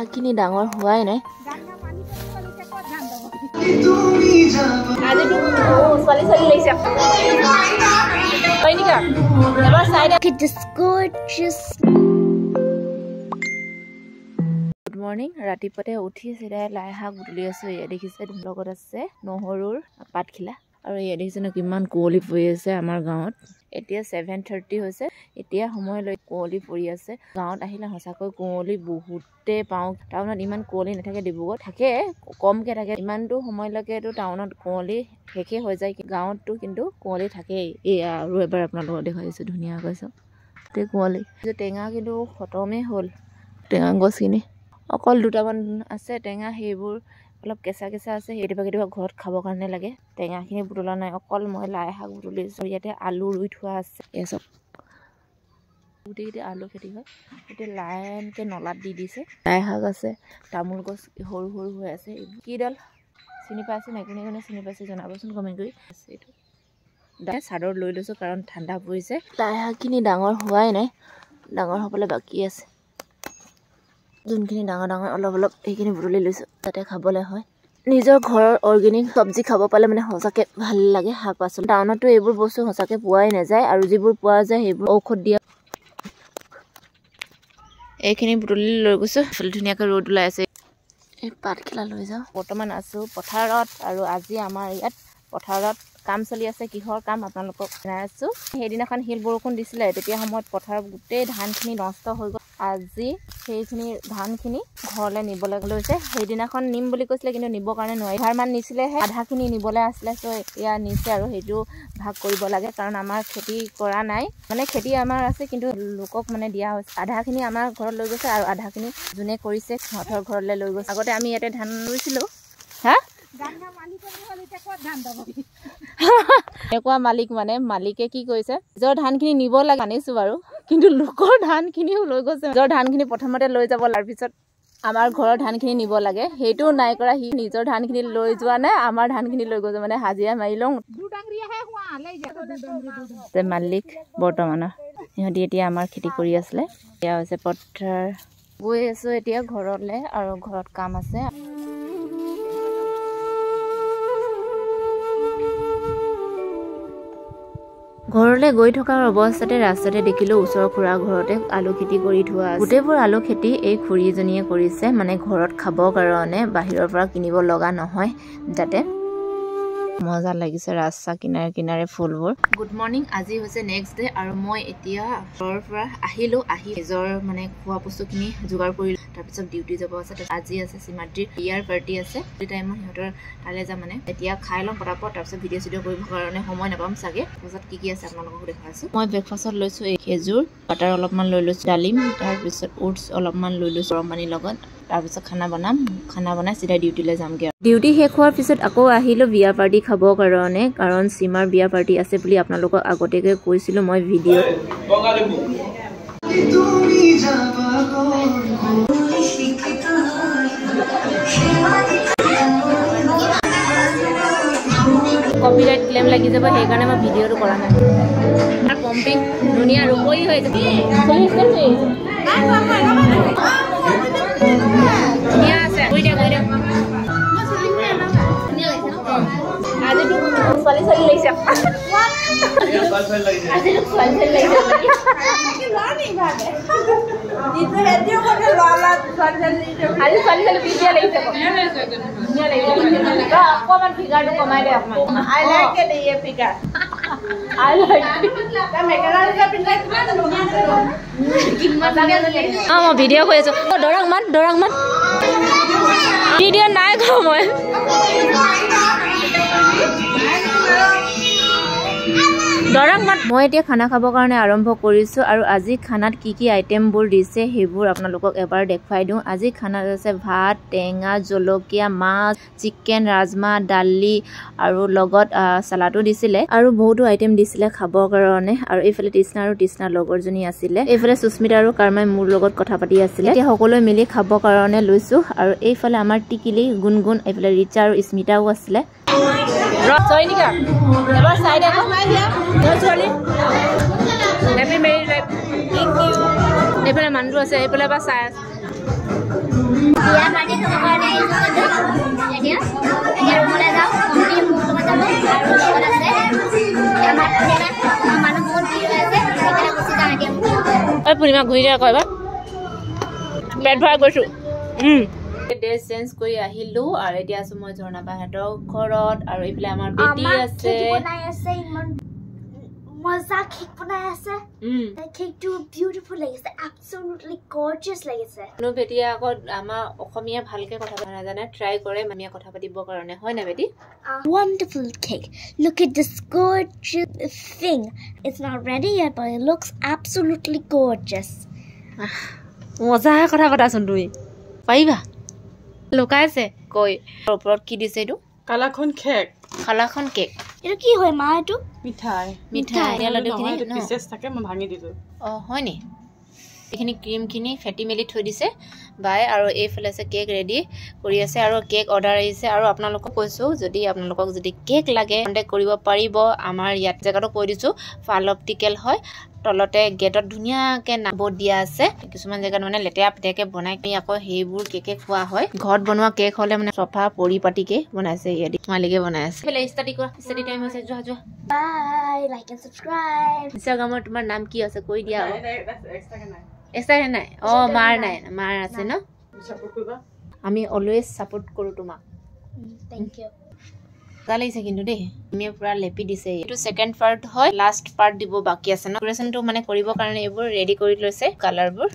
শাকখিনি ডাঙৰ হোৱাই নাই। Good morning. ৰাতিপুৱাতে উঠি চিধাই লাই শাক বুটলি আছো। এয়া দেখিছে লগত আছে নহৰুৰ পাতখিলা আৰু এয়া দেখিছে ন কিমান কুঁৱলী পৰি আছে আমাৰ গাঁৱত। এতিয়া 7:30 হৈছে। এতিয়া সময়লৈ কুঁৱলী পৰি আছে। গাঁৱত আহিলে সঁচাকৈ কুঁৱলী বহুতে পাওঁ। টাউনত ইমান কুঁৱলী নাথাকে, ডিব্ৰুগড়ত থাকে কমকে থাকে। ইমানটো সময়লৈকেতো টাউনত কুঁৱলী শেষে হৈ যায়, গাঁৱততো কিন্তু কুঁৱলী থাকেই। এয়া আৰু এবাৰ আপোনালোকক দেখাইছো ধুনীয়াকৈ চাওক কুঁৱলী। টেঙা কিন্তু খতমেই হ'ল। টেঙা গছখিনি অকল দুটামান আছে টেঙা, সেইবোৰ অলপ কেঁচা কেঁচা আছে। কেতিয়াবা ঘৰত খাবৰ কাৰণে লাগে। টেঙাখিনি বুটলা নাই, অকল মই লাই শাক বুটলিছো। ইয়াতে আলু ৰুই থোৱা আছে। এই চব গোটেইকেইটা আলু খেতি হয়। এতিয়া লাইনকে নলাত দি দিছে। লাই শাক আছে, তামোল গছ সৰু সৰু হৈ আছে। কিডাল চিনি পাইছে নাই? কোনে কোনে চিনি পাইছে জনাবচোন কমেণ্ট কৰি। এইটো চাদৰ লৈ লৈছোঁ কাৰণ ঠাণ্ডা পৰিছে। লাই শাকখিনি ডাঙৰ হোৱাই নাই, ডাঙৰ হ'বলৈ বাকী আছে। যোনখিনি ডাঙৰ ডাঙৰ অলপ অলপ সেইখিনি বুটলি লৈছোঁ যাতে খাবলৈ হয়। নিজৰ ঘৰৰ অৰ্গেনিক চব্জি খাব পালে মানে সঁচাকৈ ভাল লাগে। শাক পাচলি টাউনতো এইবোৰ বস্তু সঁচাকৈ পোৱাই নাযায়, আৰু যিবোৰ পোৱা যায় সেইবোৰ ঔষধ দিয়া। এইখিনি বুটলি লৈ গৈছোঁ। ধুনীয়াকৈ ৰ'দ ওলাই আছে। এই পাতখিলা লৈ যাওঁ। বৰ্তমান আছোঁ পথাৰত, আৰু আজি আমাৰ ইয়াত পথাৰত কাম চলি আছে। কিহৰ কাম আপোনালোকক জনাই আছোঁ। সেইদিনাখন শিল বৰষুণ দিছিলে, তেতিয়া সময়ত পথাৰত গোটেই ধানখিনি নষ্ট হৈ গ'ল। আজি সেইখিনি ধানখিনি ঘৰলৈ নিবলৈ লৈছে। সেইদিনাখন নিম বুলি কৈছিলে, কিন্তু নিবৰ কাৰণে নোৱাৰি। এঘাৰমান নিছিলেহে, আধাখিনি নিবলৈ আছিলে। চ' এয়া নিছে আৰু সেইটো ভাগ কৰিব লাগে, কাৰণ আমাৰ খেতি কৰা নাই। মানে খেতি আমাৰ আছে, কিন্তু লোকক মানে দিয়া হৈছে। আধাখিনি আমাৰ ঘৰত লৈ গৈছে আৰু আধাখিনি যোনে কৰিছে সিহঁতৰ ঘৰলৈ লৈ গৈছে। আগতে আমি ইয়াতে ধান ৰুইছিলোঁ। হা এনেকুৱা মালিক মানে মালিকে কি কৰিছে, নিজৰ ধানখিনি নিব লাগে আনিছো বাৰু, কিন্তু লোকৰ ধানখিনিও লৈ গৈছে। নিজৰ ধানখিনি প্ৰথমতে লৈ যাব, তাৰপিছত আমাৰ ঘৰৰ ধানখিনি নিব লাগে। সেইটোও নাই কৰা। সি নিজৰ ধানখিনি লৈ যোৱা নাই, আমাৰ ধানখিনি লৈ গৈছে। মানে হাজিৰা মাৰি লওঁ। মালিক বৰ্তমানৰ সিহঁতি এতিয়া আমাৰ খেতি কৰি আছিলে। এয়া হৈছে পথাৰ। গৈ আছো এতিয়া ঘৰলে, আৰু ঘৰত কাম আছে। ঘৰলৈ গৈ থকাৰ অৱস্থাতে ৰাস্তাতে দেখিলো ওচৰৰ খুৰা ঘৰতে আলু খেতি কৰি থোৱা আছে। গোটেইবোৰ আলু খেতি এই খুৰীজনীয়ে কৰিছে, মানে ঘৰত খাবৰ কাৰণে, বাহিৰৰ পৰা কিনিব লগা নহয় যাতে। মজা লাগিছে ৰাস্তা কিনাৰে কিনাৰে ফুলবোৰ। Good morning. আজি হৈছে নেক্সট ডে, আৰু মই এতিয়া ঘৰৰ পৰা আহিলো। আহি নিজৰ মানে খোৱা বস্তুখিনি যোগাৰ কৰিলো। তাৰপিছত ডিউটি যাব আছে। আজি আছে সীমাদ্ৰীৰ বিয়াৰ পাৰ্টি আছে। টাইমত সিহঁতৰ তালৈ যাম। মানে এতিয়া খাই ল'ম পটাপট, তাৰপিছত ভিডিঅ' চিডিঅ' কৰিবৰ কাৰণে সময় নাপাম চাগে। তাৰপিছত কি আছে আপোনালোকক দেখাইছোঁ। মই ব্ৰেকফাষ্টত লৈছোঁ এই খেজুৰ, বাটাৰ অলপমান লৈ লৈছোঁ, ডালিম, তাৰপিছত ওটছ অলপমান লৈ লৈছোঁ গৰম পানীৰ লগত। তাৰপিছত খানা বনাই চিধাই ডিউটিলৈ যামগৈ। ডিউটি শেষ হোৱাৰ পিছত আকৌ আহিলোঁ বিয়া পাৰ্টি খাবৰ কাৰণে, কাৰণ সীমাৰ বিয়া পাৰ্টি আছে বুলি আপোনালোকক আগতীয়াকৈ কৈছিলোঁ মই ভিডিঅ'ত। কপিৰাইট ক্লেম লাগি যাব, সেইকাৰণে মই ভিডিঅ'টো কৰা নাই। আৰু পম্পিং ধুনীয়া ৰূপৰী হৈছে, ধুনীয়া আছে। আজিতো ছোৱালী লাগিছে। অকমান ফিগাৰটো কমাই দে অকমান। মই ভিডিঅ' কৰি আছো। দৰাক মান ভিডিঅ' নাই কৰা মই। মই এতিয়া খানা খাবৰ কাৰণে আৰম্ভ কৰিছোঁ, আৰু আজি খানাত কি কি আইটেমবোৰ দিছে সেইবোৰ আপোনালোকক এবাৰ দেখুৱাই দিওঁ। আজি খানাত আছে ভাত, টেঙা, জলকীয়া, মাছ, চিকেন, ৰাজমাহ, দালি, আৰু লগত চালাডো দিছিলে, আৰু বহুতো আইটেম দিছিলে খাবৰ কাৰণে। আৰু এইফালে তৃষ্ণা আৰু তৃষ্ণাৰ লগৰজনী আছিলে, এইফালে সুস্মিতা আৰু কাৰ্মাই মোৰ লগত কথা পাতি আছিলে। এতিয়া সকলোৱে মিলি খাবৰ কাৰণে লৈছোঁ। আৰু এইফালে আমাৰ টিকিলি, গুণগুণ, এইফালে ৰিচা আৰু স্মিতাও আছিলে। এইফালে মানুহটো আছে, এইফালে এবাৰ চাই আছে। পূৰ্ণিমা ঘূৰি দিয়া কয় বা পেট ভৰাই গৈছোঁ ড্ৰেছ চেঞ্জ কৰি আহিলোঁ আৰু এতিয়া আছোঁ মই ঝৰ্ণা বাহঁতৰ ঘৰত আৰু এইফালে আমাৰ বেটি আছে মজা কেক বনাই আছে কেকটো বিউটিফুল লাগিছে absolutely gorgeous লাগিছে নো বেটিয়ে আকৌ আমাৰ অসমীয়া ভালকে কথা পাতিব নাজানে ট্ৰাই কৰে মামিয়ে কথা পাতিবৰ কাৰণে হয় না বেটি wonderful cake look at this gorgeous thing it's not ready yet but it looks absolutely gorgeous মজা কথা পতাচোন তুমি পাৰিবা লুকাইছে কৈ ওপৰত কি দিছে এইটো কালাখন কেক এটা কি হয় মা এইটো মিঠাই লাডুখিনি বিশেষ থাকে মই ভাঙি দিলো হয় নি এইখিনি ক্ৰীমখিনি ফেটি মেলি থৈ দিছে বাই আৰু এইফালে আছে কেক ৰেডি কৰি আছে আৰু কেক অৰ্ডাৰ আহিছে আৰু আপোনালোকক কৈছোঁ যদি আপোনালোকক যদি কেক লাগে কণ্টেক্ট কৰিব পাৰিব আমাৰ ইয়াত জেগাটো কৈ দিছোঁ ফাল অপটিকেল হয় তলতে গেটত ধুনীয়াকৈ নাব দিয়া আছে কিছুমান জেগাত মানে লেতেৰা পেটেৰাকৈ বনাই কিনি আকৌ সেইবোৰ কেকে খোৱা হয় ঘৰত বনোৱা কেক হ'লে মানে চফা পৰিপাটিকৈ বনাইছে ইয়াত মালিকে বনাই আছে ষ্টাডি টাইম হৈছে যোৱা যোৱা বাই লাইক এণ্ড ছাবস্ক্ৰাইব ইনষ্টাগ্ৰামৰ তোমাৰ নাম কি আছে কৈ দিয়া এক্সট্ৰাকে নাই মাৰ আছে ন আমি অলৱেজ ছাপোৰ্ট কৰোঁ তোমাক থেংক ইউ মজা লাগিছে কিন্তু দেই আমি পুৰা লেপি দিছে এইটো ছেকেণ্ড পাৰ্ট হয় লাষ্ট পাৰ্ট দিব বাকী আছে ন ডেকৰেশ্যনটো মানে কৰিবৰ কাৰণে এইবোৰ ৰেডি কৰি লৈছে কালাৰবোৰ